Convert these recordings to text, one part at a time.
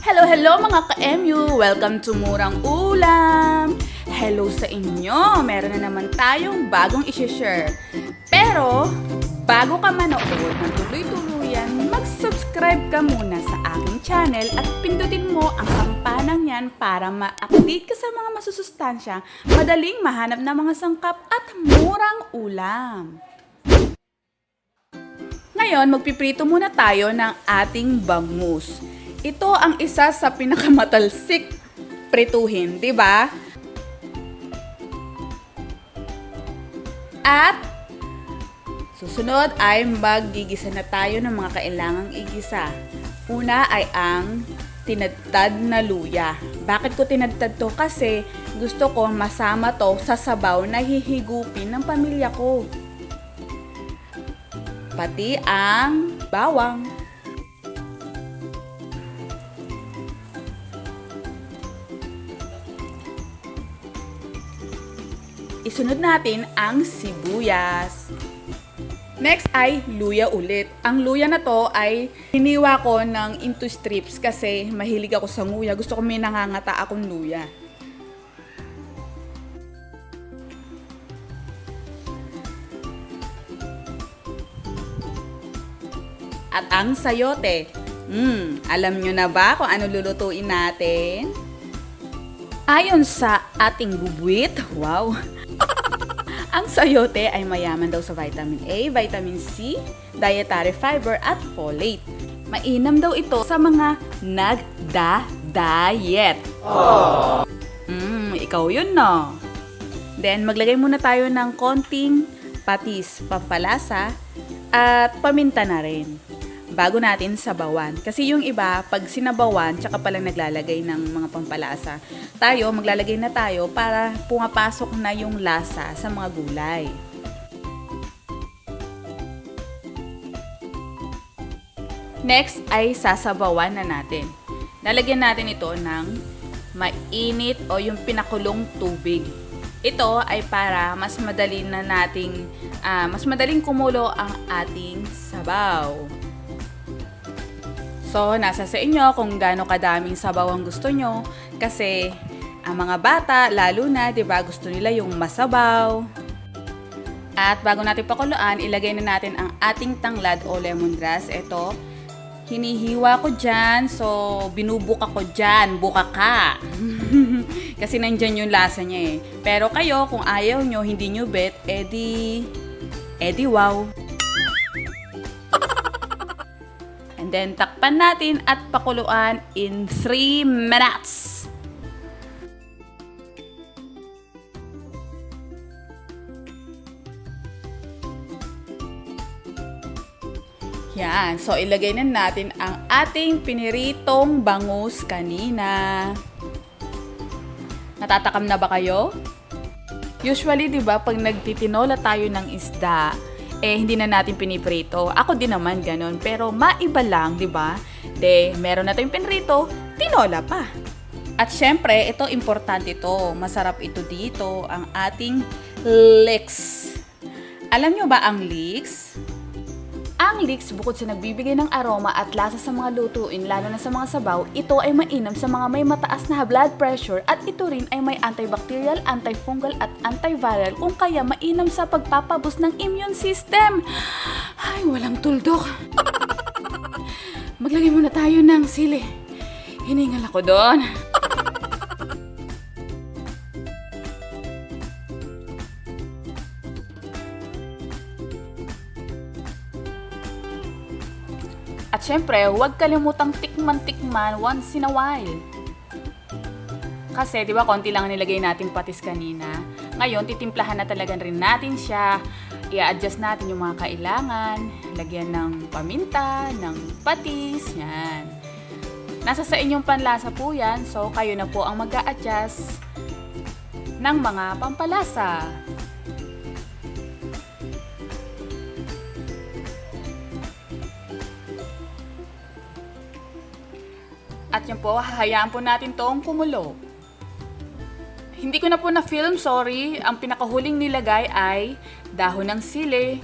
Hello mga ka-MU! Welcome to Murang Ulam! Hello sa inyo! Meron na naman tayong bagong isi-share. Pero, bago ka manood ng tuloy-tuluyan, mag-subscribe ka muna sa aking channel at pindutin mo ang kampanang yan para ma-update ka sa mga masusustansya, madaling mahanap na mga sangkap at murang ulam. Ngayon, magpiprito muna tayo ng ating bangus. Ito ang isa sa pinakamatalsik prituhin, di ba? At susunod ay maggigisa na tayo ng mga kailangang igisa. Una ay ang tinadtad na luya. Bakit ko tinadtad to? Kasi gusto ko masama to sa sabaw na hihigupin ng pamilya ko. Pati ang bawang. Isunod natin ang sibuyas. Next ay luya ulit. Ang luya na to ay hiniwa ko ng into strips kasi mahilig ako sa nguya. Gusto ko may nangangata akong luya. At ang sayote. Alam nyo na ba kung ano lulutuin natin? Ayon sa ating bubuit, wow! Ang sayote ay mayaman daw sa vitamin A, vitamin C, dietary fiber at folate. Mainam daw ito sa mga nagda-diet. Ikaw yun, no? Then, maglagay muna tayo ng konting patis, pampalasa, at paminta na rin. Bago natin sabawan. Kasi yung iba, pag sinabawan, tsaka palang naglalagay ng mga pampalasa. Tayo, maglalagay na tayo para pumapasok na yung lasa sa mga gulay. Next ay sasabawan na natin. Lalagyan natin ito ng mainit o yung pinakulong tubig. Ito ay para mas madali na nating, mas madaling kumulo ang ating sabaw. So, nasa sa inyo kung gaano kadaming sabaw ang gusto nyo. Kasi, ang mga bata, lalo na, diba, gusto nila yung masabaw. At bago natin pakuluan, ilagay na natin ang ating tanglad o lemongrass. Ito, hinihiwa ko dyan. So, binubuka ko dyan. Buka ka. Kasi nandyan yung lasa niya eh. Pero kayo, kung ayaw nyo, hindi nyo bet, edi wow. And then, takpan natin at pakuluan in 3 minutes. Yan. So, ilagay na natin ang ating piniritong bangus kanina. Natatakam na ba kayo? Usually, di ba, pag nagtitinola tayo ng isda, hindi na natin piniprito. Ako din naman ganun. Pero maiba lang, di ba? Meron na tayong pinrito, tinola pa. At syempre, ito importante ito. Masarap ito dito, ang ating leeks. Alam nyo ba ang leeks? Ang leeks, bukod sa nagbibigay ng aroma at lasa sa mga lutuin, lalo na sa mga sabaw, ito ay mainam sa mga may mataas na blood pressure at ito rin ay may antibacterial, antifungal at antiviral kung kaya mainam sa pagpapaboost ng immune system. Ay, walang tuldok. Maglagay muna tayo ng sili. Hiningal ako doon. At syempre, huwag kalimutang tikman-tikman once in a while. Kasi, di ba, konti lang nilagay nating patis kanina. Ngayon, titimplahan na talaga rin natin siya. I-adjust natin yung mga kailangan. Lagyan ng paminta, ng patis, yan. Nasa sa inyong panlasa po yan, so kayo na po ang mag-a-adjust ng mga pampalasa. At yun po, hahayaan po natin toong kumulo. Hindi ko na po na-film, sorry. Ang pinakahuling nilagay ay dahon ng sili.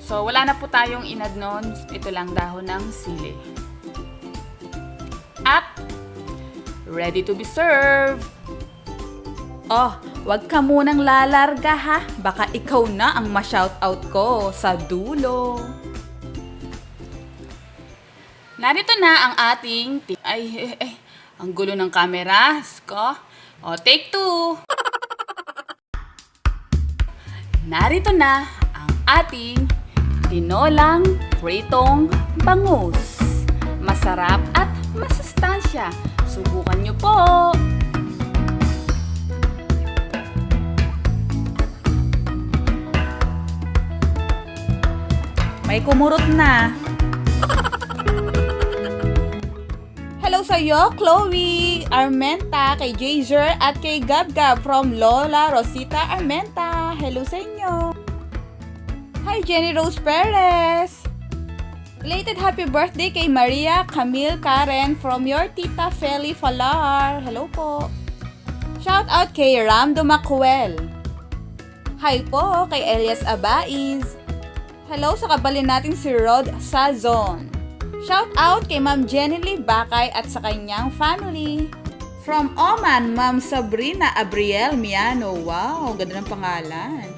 So, wala na po tayong inad nun. Ito lang dahon ng sili. At ready to be served. Oh, wag ka munang lalarga ha. Baka ikaw na ang ma-shoutout ko sa dulo. Narito na ang ating... ang gulo ng camera ko. O, take 2. Narito na ang ating tinolang pritong bangus. Masarap at masustansya. Subukan nyo po! May kumurot na. Hello sa iyo, Chloe Armenta, kay Jazer at kay Gabgab from Lola Rosita Armenta. Hello sa inyo. Hi, Jenny Rose Perez. Belated happy birthday kay Maria Camille Karen from your Tita Feli Falar. Hello po. Shout out kay Ramdo Macuel. Hi po kay Elias Abaiz. Hello sa kabalin natin si Rod Sazon. Shout out kay Ma'am Jenny Lee Bakay at sa kanyang family. From Oman, Ma'am Sabrina Abriel Miano. Wow, ganda ng pangalan.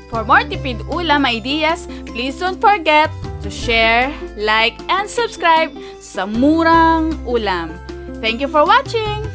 For more tipid ulam ideas, please don't forget to share, like, and subscribe sa Murang Ulam. Thank you for watching!